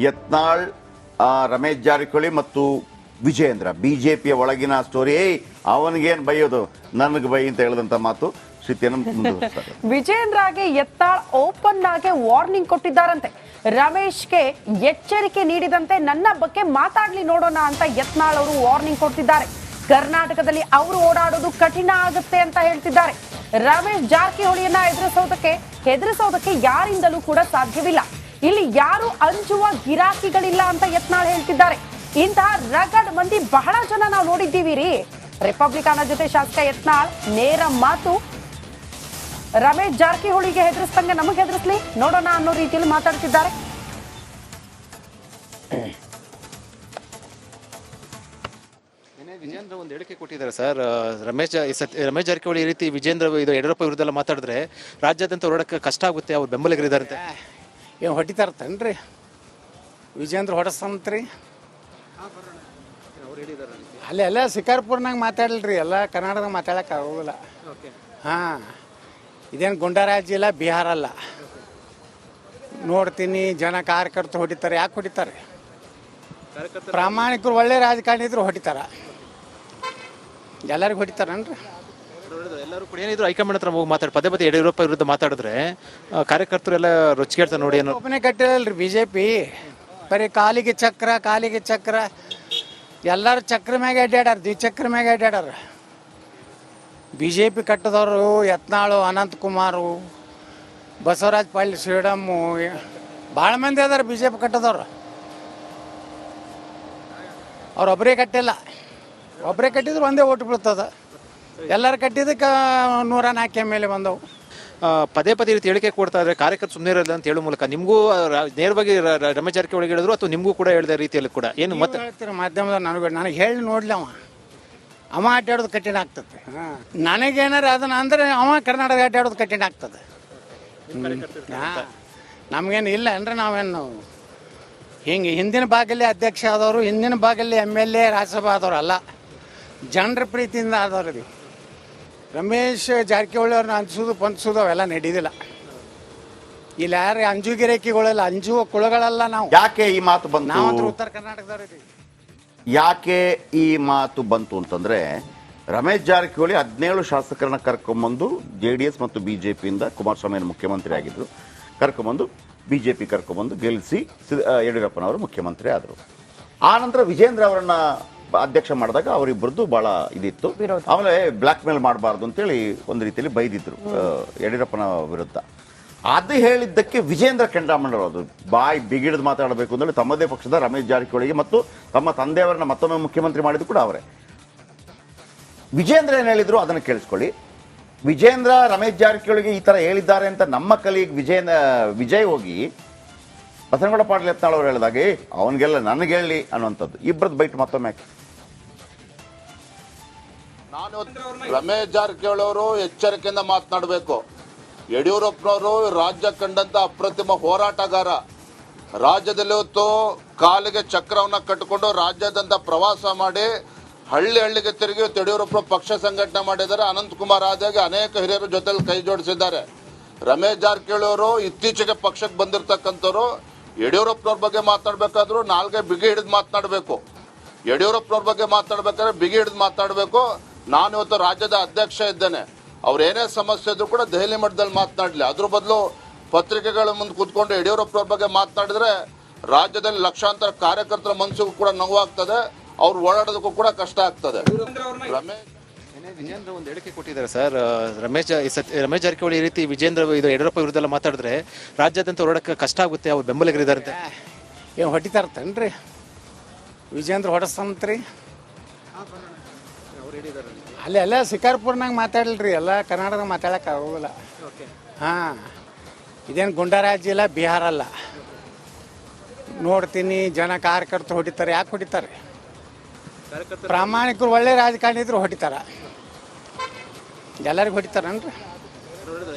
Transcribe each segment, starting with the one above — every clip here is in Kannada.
ಯತ್ನಾಳ್, ರಮೇಶ್ ಜಾರಕಿಹೊಳಿ ಮತ್ತು ವಿಜೇಂದ್ರ ಬಿಜೆಪಿಯ ಒಳಗಿನ ಸ್ಟೋರಿ. ಅವನಿಗೇನು ಬೈಯೋದು, ನನಗೆ ಬೈ ಅಂತ ಹೇಳಿದಂತ ಮಾತು ಸ್ಥಿತಿಯನ್ನು ಮುಂದುವರಿಸ್ತಾರೆ. ವಿಜೇಂದ್ರಗೆ ಯತ್ನಾಳ್ ಓಪನ್ ಆಗಿ ವಾರ್ನಿಂಗ್ ಕೊಟ್ಟಿದ್ದಾರಂತೆ. ರಮೇಶ್ಗೆ ಎಚ್ಚರಿಕೆ ನೀಡಿದಂತೆ ನನ್ನ ಬಗ್ಗೆ ಮಾತಾಡ್ಲಿ ನೋಡೋಣ ಅಂತ ಯತ್ನಾಳ್ ಅವರು ವಾರ್ನಿಂಗ್ ಕೊಡ್ತಿದ್ದಾರೆ. ಕರ್ನಾಟಕದಲ್ಲಿ ಅವರು ಓಡಾಡೋದು ಕಠಿಣ ಆಗುತ್ತೆ ಅಂತ ಹೇಳ್ತಿದ್ದಾರೆ. ರಮೇಶ್ ಜಾರಕಿಹೊಳಿಯನ್ನ ಹೆದರಿಸೋದಕ್ಕೆ ಯಾರಿಂದಲೂ ಕೂಡ ಸಾಧ್ಯವಿಲ್ಲ. ಇಲ್ಲಿ ಯಾರು ಅಂಜುವ ಗಿರಾಕಿಗಳಿಲ್ಲ ಅಂತ ಯತ್ನಾಳ್ ಹೇಳ್ತಿದ್ದಾರೆ. ಇಂತಹ ರಗಡ್ ಮಂದಿ ಬಹಳ ಜನ ನಾವು ನೋಡಿದ್ದೀವಿ ರೀ. ರಿಪಬ್ಲಿಕನ್ ಜೊತೆ ಶಾಸಕ ಯತ್ನಾಳ್ ನೇರ ಮಾತು. ರಮೇಶ್ ಜಾರಕಿಹೊಳಿಗೆ ಹೆದರಿಸ್ದಂಗೆ ನಮಗೆ ಹೆದರಿಸ್ಲಿ ನೋಡೋಣ ಅನ್ನೋ ರೀತಿಯಲ್ಲಿ ಮಾತಾಡ್ತಿದ್ದಾರೆ. ವಿಜೇಂದ್ರ ಒಂದು ಹೇಳಿಕೆ ಕೊಟ್ಟಿದ್ದಾರೆ ಸರ್. ರಮೇಶ್ ಜಾರಕಿಹೊಳಿ ಈ ರೀತಿ ವಿಜೇಂದ್ರ ಇದು ಯಡಿಯೂರಪ್ಪ ವಿರುದ್ಧ ಎಲ್ಲ ಮಾತಾಡಿದ್ರೆ ರಾಜ್ಯಾದ್ಯಂತ ಹೊರಡಕ್ಕೆ ಕಷ್ಟ ಆಗುತ್ತೆ, ಅವ್ರು ಬೆಂಬಲಿಗರಿದ್ದಾರಂತೆ. ಏನು ಹೊಡಿತಾರತ್ತನ್ರಿ ವಿಜೇಂದ್ರ ಹೊಡಸ್ತಂತ್ರಿ? ಅಲ್ಲೆಲ್ಲ ಶಿಕಾರ್ಪುರ್ನಾಗ ಮಾತಾಡಲ್ರಿ, ಎಲ್ಲ ಕರ್ನಾಟಕದಾಗ ಮಾತಾಡಕ್ಕೆ ಆಗೋದಿಲ್ಲ. ಹಾಂ, ಇದೇನು ಗುಂಡಾರಾಜ್ ಇಲ್ಲ, ಬಿಹಾರ ಅಲ್ಲ. ನೋಡ್ತೀನಿ ಜನ ಕಾರ್ಯಕರ್ತರು ಹೊಡಿತಾರೆ. ಯಾಕೆ ಹೊಡಿತಾರೆ? ಪ್ರಾಮಾಣಿಕರು ಒಳ್ಳೆ ರಾಜಕಾರಣಿ ಇದ್ರು ಹೊಡಿತಾರ. ಎಲ್ಲರಿಗೂ ಹೊಡಿತಾರನ್ರಿ? ಎಲ್ಲರೂ ಕೂಡ ಏನಿದ್ರು ಹೈಕಮಾಂಡ್ ಹತ್ರ ಹೋಗಿ ಮಾತಾಡಿ ಪದೇ ಪದೇ ಯಡಿಯೂರಪ್ಪ ವಿರುದ್ಧ ಮಾತಾಡಿದ್ರೆ ಕಾರ್ಯಕರ್ತರು ಎಲ್ಲ ರೊಚ್ಚಿಗೆಡ್ತಾರೆ ನೋಡಿ. ಅನ್ನೋ ಒಬ್ಬನೇ ಕಟ್ಟಿರಲ್ರಿ ಬಿಜೆಪಿ. ಬರೀ ಕಾಲಿಗೆ ಚಕ್ರ ಎಲ್ಲರೂ ಚಕ್ರ ಮ್ಯಾಗ ಅಡ್ಡಾಡ್ಯಾರ, ದ್ವಿಚಕ್ರ ಮ್ಯಾಗ ಅಡ್ಡಾಡ್ಯಾರ. ಬಿಜೆಪಿ ಕಟ್ಟದವರು ಯತ್ನಾಳು, ಅನಂತಕುಮಾರು, ಬಸವರಾಜ ಪಾಟೀಲ್, ಶ್ರೀಡಮ್ಮು, ಭಾಳ ಮಂದಿ ಅದಾರ ಬಿಜೆಪಿ ಕಟ್ಟದವ್ರು. ಅವ್ರೊಬ್ಬರೇ ಕಟ್ಟಿಲ್ಲ. ಒಬ್ಬರೇ ಕಟ್ಟಿದ್ರು ಒಂದೇ ಓಟು ಬೀಳ್ತದ. ಎಲ್ಲರೂ ಕಟ್ಟಿದ್ದಕ್ಕೆ 104 MLA ಬಂದವು. ಪದೇ ಪದೇ ರೀತಿ ಹೇಳಿಕೆ ಕೊಡ್ತಾ ಇದ್ರೆ ಕಾರ್ಯಕರ್ತರು ಸುಮ್ಮನೆ ಇರಲ್ಲ ಅಂತ ಹೇಳೋ ಮೂಲಕ ನಿಮಗೂ ನೇರವಾಗಿ ರಮೇಶ್ ಜಾರಕಿಹೊಳಿ ಹೇಳಿದ್ರು ಅಥವಾ ನಿಮಗೂ ಕೂಡ ಹೇಳಿದ ರೀತಿಯಲ್ಲಿ ಕೂಡ ಏನು ಮತ್ತೆ ಹೇಳ್ತೀರ ಮಾಧ್ಯಮದ? ನನಗೆ ಹೇಳಿ ನೋಡ್ಲಿ, ಅವ ಅಡ್ಡಾಡೋದು ಕಠಿಣ ಆಗ್ತದೆ. ನನಗೇನಾರ ಅದನ್ನ ಅಂದ್ರೆ ಅವ ಕರ್ನಾಟಕ ಅಡ್ಡಾಡೋದು ಕಠಿಣ ಆಗ್ತದೆ. ನಮಗೇನು ಇಲ್ಲ ಅಂದ್ರೆ ನಾವೇನು ಹಿಂಗೆ ಹಿಂದಿನ ಭಾಗಲ್ಲಿ ಅಧ್ಯಕ್ಷ ಆದವರು, ಹಿಂದಿನ ಭಾಗಲ್ಲಿ MLA, ರಾಜ್ಯಸಭಾ ಆದವರು ಅಲ್ಲ, ಜನರ ಪ್ರೀತಿಯಿಂದ ಆದವ್ರು. ಇದು ರಮೇಶ್ ಜಾರಕಿಹೊಳಿ ಅವ್ರನ್ನ ಅಂಜಿಸೋದು ಪಂಚಿಸೋದು ಅವೆಲ್ಲ ನಡೆಯೋದಿಲ್ಲ. ಇಲ್ಲಿ ಯಾರು ಅಂಜುಗಿರೇಕಿಗಳೆಲ್ಲ, ಅಂಜುವ ಕುಳಗಳೆಲ್ಲ ನಾವು. ಯಾಕೆ ಈ ಮಾತು ಬಂತು? ನಾವಂತೂ ಉತ್ತರ ಕರ್ನಾಟಕದವ್ರು. ಯಾಕೆ ಈ ಮಾತು ಬಂತು ಅಂತಂದ್ರೆ, ರಮೇಶ್ ಜಾರಕಿಹೊಳಿ 17 ಶಾಸಕರನ್ನ ಕರ್ಕೊಂಬಂದು JDS ಮತ್ತು ಬಿಜೆಪಿಯಿಂದ ಕುಮಾರಸ್ವಾಮಿ ಮುಖ್ಯಮಂತ್ರಿ ಆಗಿದ್ರು, ಕರ್ಕೊಂಬಂದು ಬಿಜೆಪಿ ಕರ್ಕೊಂಬಂದು ಗೆಲ್ಲಿಸಿ ಯಡಿಯೂರಪ್ಪನವರು ಮುಖ್ಯಮಂತ್ರಿ ಆದರು. ಆ ನಂತರ ವಿಜೇಂದ್ರ ಅವರನ್ನ ಅಧ್ಯಕ್ಷ ಮಾಡಿದಾಗ ಅವರಿಬ್ಬರದ್ದು ಬಹಳ ಇದಿತ್ತು. ಆಮೇಲೆ ಬ್ಲಾಕ್ ಮೇಲ್ ಮಾಡಬಾರ್ದು ಅಂತೇಳಿ ಒಂದು ರೀತಿಯಲ್ಲಿ ಬೈದಿದ್ರು ಯಡಿಯೂರಪ್ಪನ ವಿರುದ್ಧ. ಅದು ಹೇಳಿದ್ದಕ್ಕೆ ವಿಜೇಂದ್ರ ಕೆಂಡಾಮಂಡರೋದು ಬಾಯಿ ಬಿಗಿಡಿದು ಮಾತಾಡಬೇಕು ಅಂತೇಳಿ ತಮ್ಮದೇ ಪಕ್ಷದ ರಮೇಶ್ ಜಾರಕಿಹೊಳಿಗೆ ಮತ್ತು ತಮ್ಮ ತಂದೆಯವರನ್ನ ಮತ್ತೊಮ್ಮೆ ಮುಖ್ಯಮಂತ್ರಿ ಮಾಡಿದ್ದು ಕೂಡ ಅವರೇ. ವಿಜೇಂದ್ರ ಏನು ಹೇಳಿದ್ರು ಅದನ್ನು ಕೇಳಿಸ್ಕೊಳ್ಳಿ. ವಿಜೇಂದ್ರ ರಮೇಶ್ ಜಾರಕಿಹೊಳಿಗೆ ಈ ತರ ಹೇಳಿದ್ದಾರೆ ಅಂತ ನಮ್ಮ ಕಲೀಗ್ ವಿಜಯ್ ಹೋಗಿ ಬಸನಗೌಡ ಪಾಟೀಲ್ ಯತ್ನಾಳ್ ಅವರು ಹೇಳಿದಾಗೆ ಅವನಿಗೆಲ್ಲ ನನಗೆ ಹೇಳಿ ಅನ್ನುವಂಥದ್ದು. ಇಬ್ಬರದ್ದು ಬೈಟ್ ಮತ್ತೊಮ್ಮೆ ಯಾಕೆ? ನಾನು ರಮೇಶ್ ಜಾರಕಿಹೊಳಿ ಅವರು ಎಚ್ಚರಿಕೆಯಿಂದ ಮಾತನಾಡಬೇಕು. ಯಡಿಯೂರಪ್ಪನವರು ರಾಜ್ಯ ಕಂಡಂತ ಅಪ್ರತಿಮ ಹೋರಾಟಗಾರ. ರಾಜ್ಯದಲ್ಲಿ ಇವತ್ತು ಕಾಲಿಗೆ ಚಕ್ರವನ್ನ ಕಟ್ಟಿಕೊಂಡು ರಾಜ್ಯಾದ್ಯಂತ ಪ್ರವಾಸ ಮಾಡಿ ಹಳ್ಳಿಗೆ ತಿರುಗಿ ಯಡಿಯೂರಪ್ಪ ಪಕ್ಷ ಸಂಘಟನೆ ಮಾಡಿದ್ದಾರೆ. ಅನಂತಕುಮಾರ್ ಆದಾಗೆ ಅನೇಕ ಹಿರಿಯರ ಜೊತೆಲಿ ಕೈ ಜೋಡಿಸಿದ್ದಾರೆ. ರಮೇಶ್ ಜಾರಕಿಹೊಳಿ ಅವರು ಇತ್ತೀಚೆಗೆ ಪಕ್ಷಕ್ಕೆ ಬಂದಿರತಕ್ಕಂಥವ್ರು. ಯಡಿಯೂರಪ್ಪನವ್ರ ಬಗ್ಗೆ ಮಾತನಾಡಬೇಕಾದ್ರೂ ನಾಲ್ಗೆ ಬಿಗಿ ಹಿಡಿದು ಮಾತನಾಡಬೇಕು. ಯಡಿಯೂರಪ್ಪನವ್ರ ಬಗ್ಗೆ ಮಾತನಾಡಬೇಕಾದ್ರೆ ಬಿಗಿ ಹಿಡಿದು ಮಾತನಾಡಬೇಕು. ನಾನು ಇವತ್ತು ರಾಜ್ಯದ ಅಧ್ಯಕ್ಷ ಇದ್ದೇನೆ, ಅವ್ರೇನೇ ಸಮಸ್ಯೆ ಇದ್ರು ಕೂಡ ದೆಹಲಿ ಮಟ್ಟದಲ್ಲಿ ಮಾತನಾಡಲಿ. ಅದ್ರ ಬದಲು ಪತ್ರಿಕೆಗಳ ಮುಂದೆ ಕೂತ್ಕೊಂಡು ಯಡಿಯೂರಪ್ಪನವ್ರ ಬಗ್ಗೆ ಮಾತನಾಡಿದ್ರೆ ರಾಜ್ಯದಲ್ಲಿ ಲಕ್ಷಾಂತರ ಕಾರ್ಯಕರ್ತರ ಮನಸ್ಸಿಗೂ ಕೂಡ ನೋವಾಗ್ತದೆ, ಅವ್ರು ಓಡಾಡೋದಕ್ಕೂ ಕೂಡ ಕಷ್ಟ ಆಗ್ತದೆ. ವಿಜೇಂದ್ರ ಒಂದು ಹೇಳಿಕೆ ಕೊಟ್ಟಿದ್ದಾರೆ ಸರ್. ರಮೇಶ್ ಜಾರಕಿಹೊಳಿ ಈ ರೀತಿ ವಿಜೇಂದ್ರ ಇದು ಯಡಿಯೂರಪ್ಪ ವಿರುದ್ಧ ಎಲ್ಲ ಮಾತಾಡಿದ್ರೆ ರಾಜ್ಯಾದ್ಯಂತ ಹೊರಡಕ್ಕೆ ಕಷ್ಟ ಆಗುತ್ತೆ, ಅವ್ರು ಬೆಂಬಲಿಗರಿದ್ದಾರಂತೆ. ಏನು ಹೊಡಿತಾರತ್ತನ್ರಿ ವಿಜೇಂದ್ರ ಹೊಡಸ್ತಂತ್ರಿ? ಅಲ್ಲೆಲ್ಲ ಶಿಕಾರ್ಪುರ್ನಾಗ ಮಾತಾಡಲ್ರಿ, ಎಲ್ಲ ಕರ್ನಾಟಕದಾಗ ಮಾತಾಡಕ್ಕೆ ಆಗೋದಿಲ್ಲ. ಹಾಂ, ಇದೇನು ಗುಂಡಾರಾಜ್ ಇಲ್ಲ, ಬಿಹಾರ ಅಲ್ಲ. ನೋಡ್ತೀನಿ ಜನ ಕಾರ್ಯಕರ್ತರು ಹೊಡಿತಾರೆ. ಯಾಕೆ ಹೊಡಿತಾರೆ? ಪ್ರಾಮಾಣಿಕರು ಒಳ್ಳೆ ರಾಜಕಾರಣಿ ಇದ್ರು ಹೊಡಿತಾರ. ಎಲ್ಲರಿಗೂ ಹೊಡಿತಾರನ್ರಿ?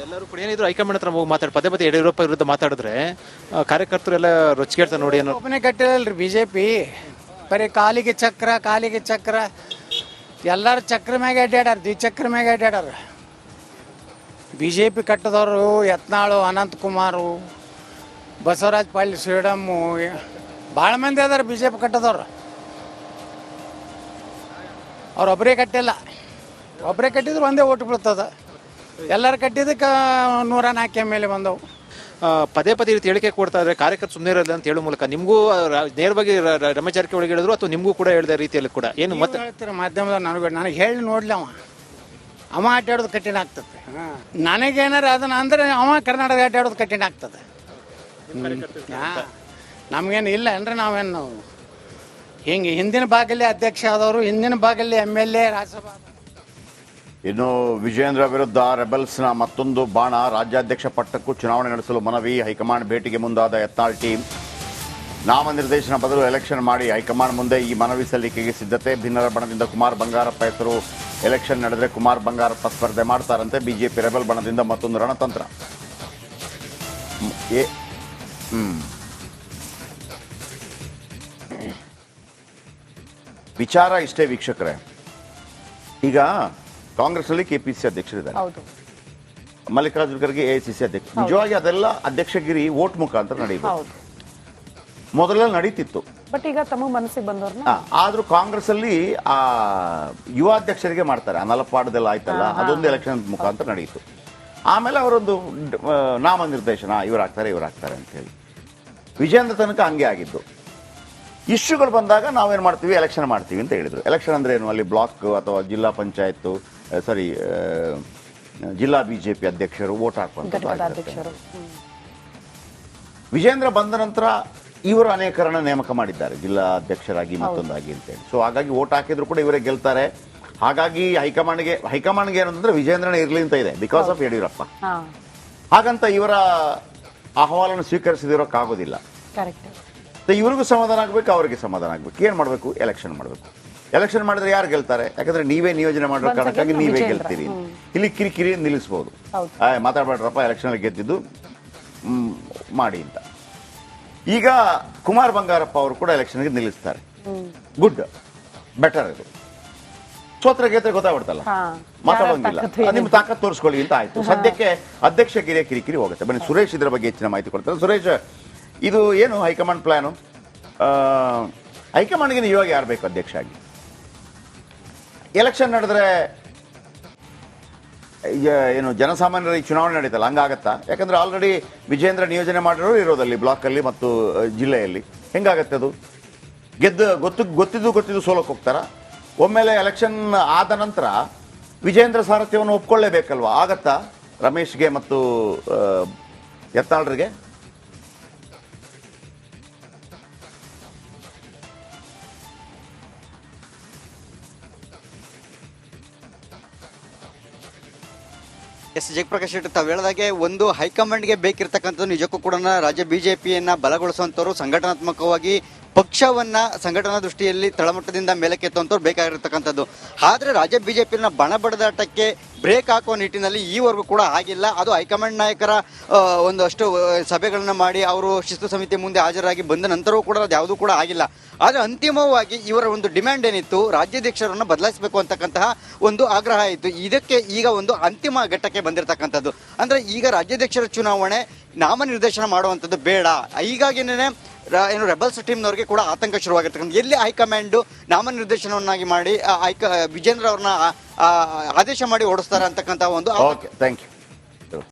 ಎಲ್ಲರೂ ಕೂಡ ಏನಿದ್ರು ಹೈಕಮಾಂಡ್ ಹತ್ರ ಹೋಗಿ ಮಾತಾಡಿ ಪದೇ ಪದೇ ಯಡಿಯೂರಪ್ಪ ವಿರುದ್ಧ ಮಾತಾಡಿದ್ರೆ ಕಾರ್ಯಕರ್ತರು ಎಲ್ಲ ರೊಚ್ಚಿಗೆಡ್ತಾರೆ ನೋಡಿ. ಅನ್ನೋ ಒಬ್ಬನೇ ಕಟ್ಟಿರಲ್ರಿ ಬಿಜೆಪಿ. ಬರೀ ಕಾಲಿಗೆ ಚಕ್ರ ಎಲ್ಲರೂ ಚಕ್ರ ಮ್ಯಾಗ ಅಡ್ಡಾಡ್ಯಾರ, ದ್ವಿಚಕ್ರ ಮ್ಯಾಗ ಅಡ್ಡಾಡ್ಯಾರ. ಬಿಜೆಪಿ ಕಟ್ಟದವರು ಯತ್ನಾಳು, ಅನಂತಕುಮಾರು, ಬಸವರಾಜ ಪಾಟೀಲ್, ಶ್ರೀಡಮ್ಮು, ಭಾಳ ಮಂದಿ ಅದಾರ ಬಿ ಜೆ ಪಿ ಕಟ್ಟದವ್ರು. ಅವ್ರೊಬ್ಬರೇ ಕಟ್ಟಿಲ್ಲ, ಒಬ್ಬರೇ ಕಟ್ಟಿದ್ರು ಒಂದೇ ಓಟ್ ಬೀಳ್ತದ. ಎಲ್ಲರೂ ಕಟ್ಟಿದ್ದಕ್ಕೆ 104 MLA ಬಂದವು. ಪದೇ ಪದೇ ರೀತಿ ಹೇಳಿಕೆ ಕೊಡ್ತಾ ಇದ್ರೆ ಕಾರ್ಯಕರ್ತರು ಸುಮ್ಮನೆ ಇರೋಲ್ಲ ಅಂತ ಹೇಳೋ ಮೂಲಕ ನಿಮಗೂ ನೇರವಾಗಿ ರಮೇಶ್ ಜಾರಕಿಹೊಳಿ ಹೇಳಿದ್ರು ಅಥವಾ ನಿಮಗೂ ಕೂಡ ಹೇಳಿದ ರೀತಿಯಲ್ಲಿ ಕೂಡ ಏನು ಮತ್ತೆ ಹೇಳ್ತೀರ ಮಾಧ್ಯಮದಾಗ ನನಗೆ ಹೇಳಿ ನೋಡ್ಲಿ ಅವ ಅಡ್ಡಾಡೋದು ಕಠಿಣ ಆಗ್ತದೆ. ನನಗೇನಾರ ಅದನ್ನ ಅಂದ್ರೆ ಅವ ಕರ್ನಾಟಕ ಅಡ್ಡಾಡೋದು ಕಠಿಣ ಆಗ್ತದೆ. ನಮಗೇನು ಇಲ್ಲ ಅಂದ್ರೆ ನಾವೇನು ಹಿಂಗೆ ಹಿಂದಿನ ಭಾಗಲ್ಲಿ ಅಧ್ಯಕ್ಷ ಆದವರು, ಹಿಂದಿನ ಭಾಗಲ್ಲಿ MLA, ರಾಜ್ಯಸಭಾ. ಇನ್ನು ವಿಜೇಂದ್ರ ವಿರುದ್ಧ ರೆಬಲ್ಸ್ನ ಮತ್ತೊಂದು ಬಾಣ. ರಾಜ್ಯಾಧ್ಯಕ್ಷ ಪಟ್ಟಕ್ಕೂ ಚುನಾವಣೆ ನಡೆಸಲು ಮನವಿ. ಹೈಕಮಾಂಡ್ ಭೇಟಿಗೆ ಮುಂದಾದ ಯತ್ನಾಳ್ ಟೀಮ್. ನಾಮನಿರ್ದೇಶನ ಬದಲು ಎಲೆಕ್ಷನ್ ಮಾಡಿ ಹೈಕಮಾಂಡ್ ಮುಂದೆ ಈ ಮನವಿ ಸಲ್ಲಿಕೆಗೆ ಸಿದ್ಧತೆ. ಭಿನ್ನರ ಬಣದಿಂದ ಕುಮಾರ್ ಬಂಗಾರಪ್ಪ ಹೆಸರು. ಎಲೆಕ್ಷನ್ ನಡೆದರೆ ಕುಮಾರ್ ಬಂಗಾರಪ್ಪ ಸ್ಪರ್ಧೆ ಮಾಡ್ತಾರಂತೆ. ಬಿಜೆಪಿ ರೆಬಲ್ ಬಣದಿಂದ ಮತ್ತೊಂದು ರಣತಂತ್ರ. ವಿಚಾರ ಇಷ್ಟೇ ವೀಕ್ಷಕರೇ. ಈಗ ಕಾಂಗ್ರೆಸ್ ಅಲ್ಲಿ ಕೆಪಿಸಿ ಅಧ್ಯಕ್ಷರಿದ್ದಾರೆ, ಮಲ್ಲಿಕಾರ್ಜುನ ಖರ್ಗೆ AICC ಅಧ್ಯಕ್ಷ. ನಿಜವಾಗಿ ಅದೆಲ್ಲ ಅಧ್ಯಕ್ಷಗಿರಿ ವೋಟ್ ಮುಖಾಂತರ ನಡೆಯಬೇಕು. ಮೊದಲೆಲ್ಲ ನಡೀತಿತ್ತು, ಬಟ್ ಈಗ ತಮ್ಮ ಮನಸ್ಸಿಗೆ ಬಂದವ್ರನ್ನ ಆದ್ರೂ ಕಾಂಗ್ರೆಸ್ ಅಲ್ಲಿ ಆ ಯುವ ಅಧ್ಯಕ್ಷರಿಗೆ ಮಾಡ್ತಾರೆ. ಅನಲಪಾಡದೆಲ್ಲ ಆಯ್ತಲ್ಲ, ಅದೊಂದು ಎಲೆಕ್ಷನ್ ಮುಖಾಂತರ ನಡೆಯಿತು. ಆಮೇಲೆ ಅವರೊಂದು ನಾಮನಿರ್ದೇಶನ ಇವರಾಗ್ತಾರೆ ಅಂತ ಹೇಳಿ. ವಿಜೇಂದ್ರ ತನಕ ಹಂಗೆ ಆಗಿದ್ದು. ಇಶ್ಯೂಗಳು ಬಂದಾಗ ನಾವೇನ್ ಮಾಡ್ತೀವಿ, ಎಲೆಕ್ಷನ್ ಮಾಡ್ತೀವಿ ಅಂತ ಹೇಳಿದ್ರು. ಎಲೆಕ್ಷನ್ ಅಂದ್ರೆ ಏನು, ಅಲ್ಲಿ ಬ್ಲಾಕ್ ಅಥವಾ ಜಿಲ್ಲಾ ಪಂಚಾಯತ್ ಜಿಲ್ಲಾ ಬಿಜೆಪಿ ಅಧ್ಯಕ್ಷರು ವೋಟ್ ಹಾಕುವಂತ. ವಿಜೇಂದ್ರ ಬಂದ ನಂತರ ಇವರು ಅನೇಕರನ್ನ ನೇಮಕ ಮಾಡಿದ್ದಾರೆ, ಜಿಲ್ಲಾ ಅಧ್ಯಕ್ಷರಾಗಿ ಮತ್ತೊಂದಾಗಿ ಅಂತೇಳಿ. ಸೊ ಹಾಗಾಗಿ ವೋಟ್ ಹಾಕಿದ್ರು ಕೂಡ ಇವರೇ ಗೆಲ್ತಾರೆ. ಹಾಗಾಗಿ ಹೈಕಮಾಂಡ್ಗೆ ಏನಂತಂದ್ರೆ ವಿಜೇಂದ್ರನೇ ಇರ್ಲಿ ಅಂತ ಇದೆ, ಬಿಕಾಸ್ ಆಫ್ ಯಡಿಯೂರಪ್ಪ. ಹಾಗಂತ ಇವರ ಅಹವಾಲನ್ನು ಸ್ವೀಕರಿಸದಿರೋಕ್ಕಾಗೋದಿಲ್ಲ. ಇವ್ರಿಗೂ ಸಮಾಧಾನ ಆಗ್ಬೇಕು, ಅವರಿಗೆ ಸಮಾಧಾನ ಆಗ್ಬೇಕು. ಏನ್ ಮಾಡ್ಬೇಕು, ಎಲೆಕ್ಷನ್ ಮಾಡ್ಬೇಕು. ಎಲೆಕ್ಷನ್ ಮಾಡಿದ್ರೆ ಯಾರು ಗೆಲ್ತಾರೆ? ಯಾಕಂದ್ರೆ ನೀವೇ ನಿಯೋಜನೆ ಮಾಡೋ ಕಾರಣಕ್ಕಾಗಿ ನೀವೇ ಗೆಲ್ತೀರಿ. ಇಲ್ಲಿ ಕಿರಿಕಿರಿ ನಿಲ್ಲಿಸಬಹುದು. ಮಾತಾಡ್ಬೇಡ್ರಪ್ಪ, ಎಲೆಕ್ಷನ್ ಗೆದ್ದಿದ್ದು ಮಾಡಿ ಅಂತ. ಈಗ ಕುಮಾರ್ ಬಂಗಾರಪ್ಪ ಅವರು ಕೂಡ ಎಲೆಕ್ಷನ್ಗೆ ನಿಲ್ಲಿಸ್ತಾರೆ. Good, better. ಇದು ಸೋತ್ರ ಗೆದ್ರೆ ಗೊತ್ತಾಗ್ಬಿಡ್ತಲ್ಲ, ಮಾತಾಡೋಂಗಿಲ್ಲ. ನಿಮ್ ತಾಕತ್ ತೋರಿಸ್ಕೊಳ್ಳಿ ಅಂತ ಆಯ್ತು. ಸದ್ಯಕ್ಕೆ ಅಧ್ಯಕ್ಷಗಿರಿಯ ಕಿರಿಕಿರಿ ಹೋಗುತ್ತೆ. ಬನ್ನಿ ಸುರೇಶ್ ಇದ್ರ ಬಗ್ಗೆ ಹೆಚ್ಚಿನ ಮಾಹಿತಿ ಕೊಡ್ತಾರೆ. ಸುರೇಶ್, ಇದು ಏನು ಹೈಕಮಾಂಡ್ ಪ್ಲಾನು? ಹೈಕಮಾಂಡ್ಗೆ ಇವಾಗ ಯಾರು ಬೇಕು ಅಧ್ಯಕ್ಷ ಆಗಿ? ಎಲೆಕ್ಷನ್ ನಡೆದ್ರೆ ಏನು ಜನಸಾಮಾನ್ಯರ ಚುನಾವಣೆ ನಡೀತಲ್ಲ, ಹಂಗಾಗತ್ತಾ? ಯಾಕಂದ್ರೆ ಆಲ್ರೆಡಿ ವಿಜೇಂದ್ರ ನಿಯೋಜನೆ ಮಾಡಿರೋರು ಇರೋದಲ್ಲಿ ಬ್ಲಾಕಲ್ಲಿ ಮತ್ತು ಜಿಲ್ಲೆಯಲ್ಲಿ. ಹೆಂಗಾಗತ್ತೆ ಅದು? ಗೊತ್ತಿದ್ದು ಸೋಲಕ್ಕೆ ಹೋಗ್ತಾರ? ಒಮ್ಮೆಲೆ ಎಲೆಕ್ಷನ್ ಆದ ನಂತರ ವಿಜೇಂದ್ರ ಸಾರಥ್ಯವನ್ನು ಒಪ್ಕೊಳ್ಳೇಬೇಕಲ್ವಾ? ಆಗತ್ತಾ ರಮೇಶ್ಗೆ ಮತ್ತು ಯತ್ನಾಳ್ರಿಗೆ? ಜಯಪ್ರಕಾಶ್ ಶೆಟ್ಟಿ ತಾವು ಹೇಳಿದಾಗೆ ಒಂದು ಹೈಕಮಾಂಡ್ಗೆ ಬೇಕಿರ್ತಕ್ಕಂಥದ್ದು ನಿಜಕ್ಕೂ ಕೂಡ ರಾಜ್ಯ ಬಿಜೆಪಿಯನ್ನ ಬಲಗೊಳಿಸುವಂತವ್ರು, ಸಂಘಟನಾತ್ಮಕವಾಗಿ ಪಕ್ಷವನ್ನ ಸಂಘಟನಾ ದೃಷ್ಟಿಯಲ್ಲಿ ತಳಮಟ್ಟದಿಂದ ಮೇಲಕ್ಕೆತ್ತುವಂತವ್ರು ಬೇಕಾಗಿರ್ತಕ್ಕಂಥದ್ದು. ಆದ್ರೆ ರಾಜ್ಯ ಬಿಜೆಪಿನ ಬಣ ಬಡದಾಟಕ್ಕೆ ಬ್ರೇಕ್ ಹಾಕುವ ನಿಟ್ಟಿನಲ್ಲಿ ಈವರೆಗೂ ಕೂಡ ಆಗಿಲ್ಲ. ಅದು ಹೈಕಮಾಂಡ್ ನಾಯಕರ ಒಂದಷ್ಟು ಸಭೆಗಳನ್ನ ಮಾಡಿ ಅವರು ಶಿಸ್ತು ಸಮಿತಿ ಮುಂದೆ ಹಾಜರಾಗಿ ಬಂದ ನಂತರವೂ ಕೂಡ ಅದು ಯಾವುದೂ ಕೂಡ ಆಗಿಲ್ಲ. ಆದರೆ ಅಂತಿಮವಾಗಿ ಇವರ ಒಂದು ಡಿಮ್ಯಾಂಡ್ ಏನಿತ್ತು, ರಾಜ್ಯಾಧ್ಯಕ್ಷರನ್ನು ಬದಲಾಯಿಸಬೇಕು ಅಂತಕ್ಕಂತಹ ಒಂದು ಆಗ್ರಹ ಇತ್ತು. ಇದಕ್ಕೆ ಈಗ ಒಂದು ಅಂತಿಮ ಘಟ್ಟಕ್ಕೆ ಬಂದಿರತಕ್ಕಂಥದ್ದು. ಅಂದ್ರೆ ಈಗ ರಾಜ್ಯಾಧ್ಯಕ್ಷರ ಚುನಾವಣೆ ನಾಮನಿರ್ದೇಶನ ಮಾಡುವಂಥದ್ದು ಬೇಡ. ಹೀಗಾಗಿನೇ ಏನು ರೆಬಲ್ಸ್ ಟೀಮ್ನವ್ರಿಗೆ ಕೂಡ ಆತಂಕ ಶುರುವಾಗಿರ್ತಕ್ಕಂಥ. ಎಲ್ಲಿ ಹೈಕಮಾಂಡ್ ನಾಮನಿರ್ದೇಶನವನ್ನಾಗಿ ಮಾಡಿ ವಿಜೇಂದ್ರ ಅವ್ರನ್ನ ಆದೇಶ ಮಾಡಿ ಓಡಿಸ್ತಾರೆ ಅಂತಕ್ಕಂಥ ಒಂದು. Okay, thank you.